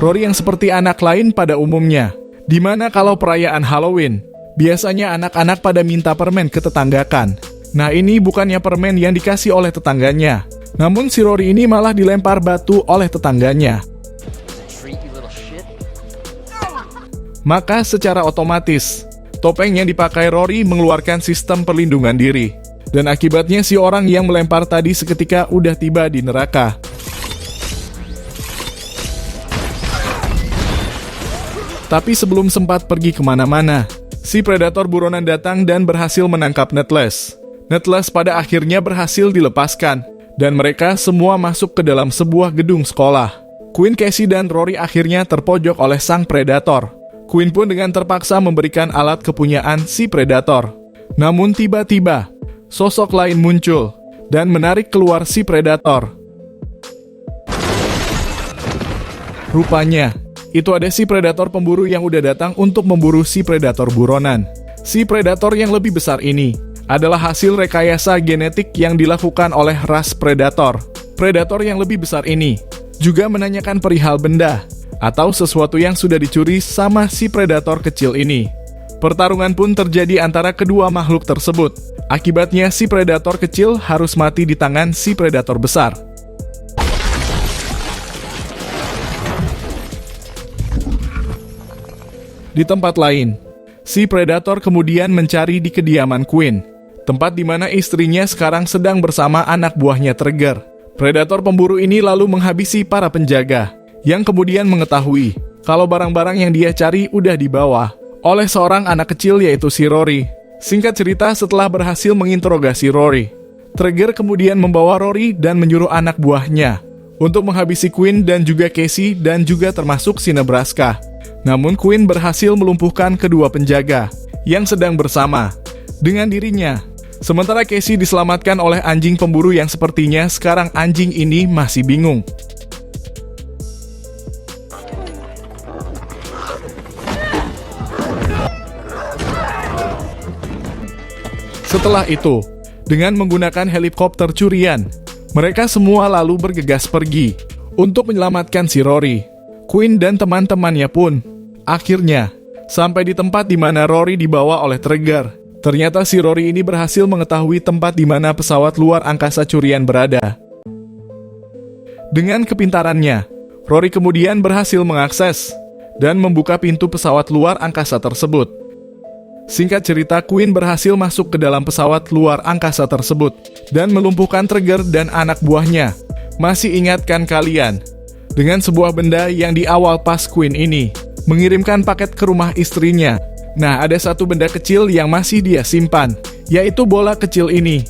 Rory yang seperti anak lain pada umumnya. Dimana kalau perayaan Halloween, biasanya anak-anak pada minta permen ke tetanggakan. Nah ini bukannya permen yang dikasih oleh tetangganya, namun si Rory ini malah dilempar batu oleh tetangganya. Maka secara otomatis, topeng yang dipakai Rory mengeluarkan sistem perlindungan diri. Dan akibatnya si orang yang melempar tadi seketika udah tiba di neraka. Tapi sebelum sempat pergi kemana-mana, si predator buronan datang dan berhasil menangkap Netless. Netless pada akhirnya berhasil dilepaskan, dan mereka semua masuk ke dalam sebuah gedung sekolah. Queen, Casey, dan Rory akhirnya terpojok oleh sang predator. Queen pun dengan terpaksa memberikan alat kepunyaan si predator. Namun tiba-tiba, sosok lain muncul dan menarik keluar si predator. Rupanya, itu ada si predator pemburu yang udah datang untuk memburu si predator buronan. Si predator yang lebih besar ini adalah hasil rekayasa genetik yang dilakukan oleh ras predator. Predator yang lebih besar ini juga menanyakan perihal benda atau sesuatu yang sudah dicuri sama si predator kecil ini. Pertarungan pun terjadi antara kedua makhluk tersebut. Akibatnya si predator kecil harus mati di tangan si predator besar. Di tempat lain, si predator kemudian mencari di kediaman Queen, tempat di mana istrinya sekarang sedang bersama anak buahnya Trigger. Predator pemburu ini lalu menghabisi para penjaga, yang kemudian mengetahui kalau barang-barang yang dia cari udah dibawa oleh seorang anak kecil yaitu si Rory. Singkat cerita, setelah berhasil menginterogasi Rory, Trigger kemudian membawa Rory dan menyuruh anak buahnya untuk menghabisi Queen dan juga Casey dan juga termasuk si Nebraska. Namun Queen berhasil melumpuhkan kedua penjaga yang sedang bersama dengan dirinya. Sementara Casey diselamatkan oleh anjing pemburu yang sepertinya sekarang anjing ini masih bingung. Setelah itu, dengan menggunakan helikopter curian, mereka semua lalu bergegas pergi untuk menyelamatkan si Rory. Queen dan teman-temannya pun akhirnya sampai di tempat di mana Rory dibawa oleh Trigger. Ternyata si Rory ini berhasil mengetahui tempat di mana pesawat luar angkasa curian berada. Dengan kepintarannya, Rory kemudian berhasil mengakses dan membuka pintu pesawat luar angkasa tersebut. Singkat cerita, Queen berhasil masuk ke dalam pesawat luar angkasa tersebut dan melumpuhkan Trigger dan anak buahnya. Masih ingatkan kalian dengan sebuah benda yang di awal pas Queen ini mengirimkan paket ke rumah istrinya. Nah, ada satu benda kecil yang masih dia simpan, yaitu bola kecil ini.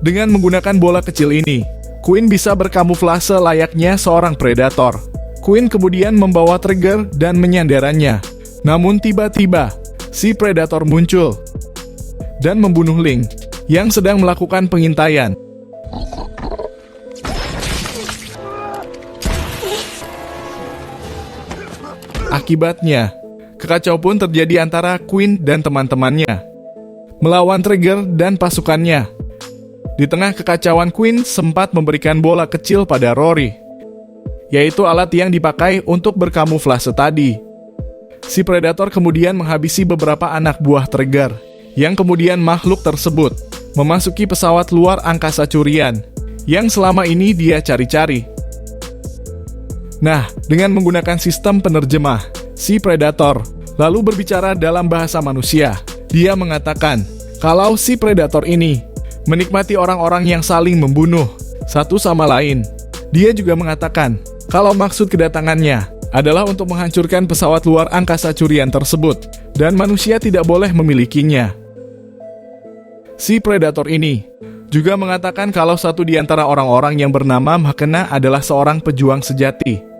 Dengan menggunakan bola kecil ini, Queen bisa berkamuflase layaknya seorang predator. Queen kemudian membawa Trigger dan menyandarannya. Namun tiba-tiba, si predator muncul dan membunuh Link yang sedang melakukan pengintaian. Akibatnya, kekacauan pun terjadi antara Queen dan teman-temannya melawan Trigger dan pasukannya. Di tengah kekacauan, Queen sempat memberikan bola kecil pada Rory, yaitu alat yang dipakai untuk berkamuflase tadi. Si predator kemudian menghabisi beberapa anak buah Trigger, yang kemudian makhluk tersebut memasuki pesawat luar angkasa curian yang selama ini dia cari-cari. Nah, dengan menggunakan sistem penerjemah, si predator lalu berbicara dalam bahasa manusia. Dia mengatakan kalau si predator ini menikmati orang-orang yang saling membunuh satu sama lain. Dia juga mengatakan kalau maksud kedatangannya adalah untuk menghancurkan pesawat luar angkasa curian tersebut, dan manusia tidak boleh memilikinya. Si predator ini juga mengatakan kalau satu di antara orang-orang yang bernama Makena adalah seorang pejuang sejati.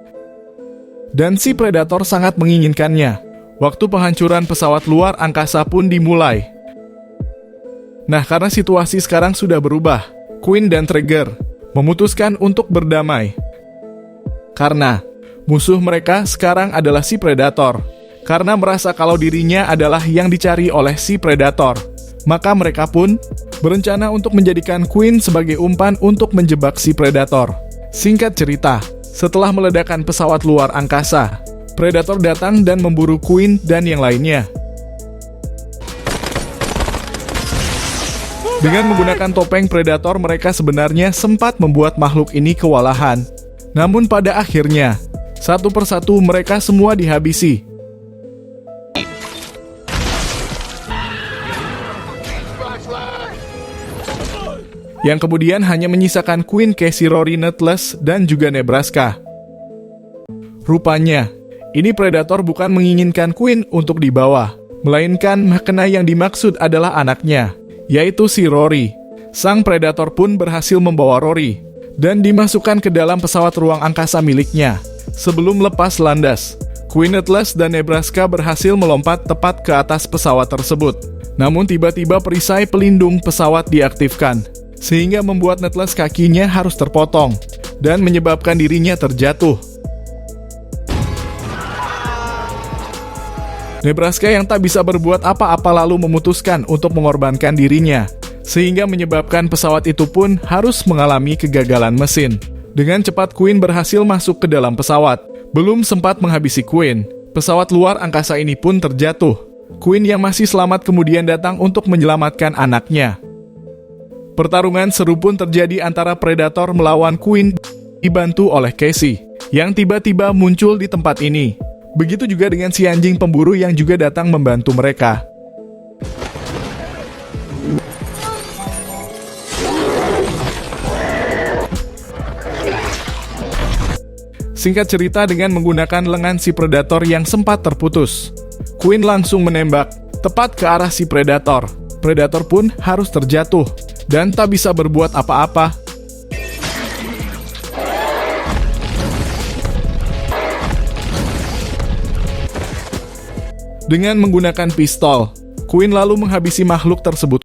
Dan si predator sangat menginginkannya. Waktu penghancuran pesawat luar angkasa pun dimulai. Nah, karena situasi sekarang sudah berubah, Queen dan Trigger memutuskan untuk berdamai. Karena musuh mereka sekarang adalah si predator. Karena merasa kalau dirinya adalah yang dicari oleh si predator, maka mereka pun berencana untuk menjadikan Queen sebagai umpan untuk menjebak si predator. Singkat cerita, Setelah meledakkan pesawat luar angkasa, Predator datang dan memburu Queen dan yang lainnya. Dengan menggunakan topeng Predator, mereka sebenarnya sempat membuat makhluk ini kewalahan. Namun pada akhirnya, satu persatu mereka semua dihabisi. Yang kemudian hanya menyisakan Queen, Casey, Rory, Nutless, dan juga Nebraska. Rupanya, ini Predator bukan menginginkan Queen untuk dibawa, melainkan makna yang dimaksud adalah anaknya, yaitu si Rory. Sang Predator pun berhasil membawa Rory, dan dimasukkan ke dalam pesawat ruang angkasa miliknya. Sebelum lepas landas, Queen, Nutless, dan Nebraska berhasil melompat tepat ke atas pesawat tersebut. Namun tiba-tiba perisai pelindung pesawat diaktifkan, sehingga membuat Nutless kakinya harus terpotong, dan menyebabkan dirinya terjatuh. Nebraska yang tak bisa berbuat apa-apa lalu memutuskan untuk mengorbankan dirinya, sehingga menyebabkan pesawat itu pun harus mengalami kegagalan mesin. Dengan cepat Queen berhasil masuk ke dalam pesawat. Belum sempat menghabisi Queen, pesawat luar angkasa ini pun terjatuh. Queen yang masih selamat kemudian datang untuk menyelamatkan anaknya. Pertarungan seru pun terjadi antara Predator melawan Queen, dibantu oleh Casey, yang tiba-tiba muncul di tempat ini. Begitu juga dengan si anjing pemburu yang juga datang membantu mereka. Singkat cerita, dengan menggunakan lengan si Predator yang sempat terputus, Queen langsung menembak tepat ke arah si Predator. Predator pun harus terjatuh dan tak bisa berbuat apa-apa. Dengan menggunakan pistol, Queen lalu menghabisi makhluk tersebut.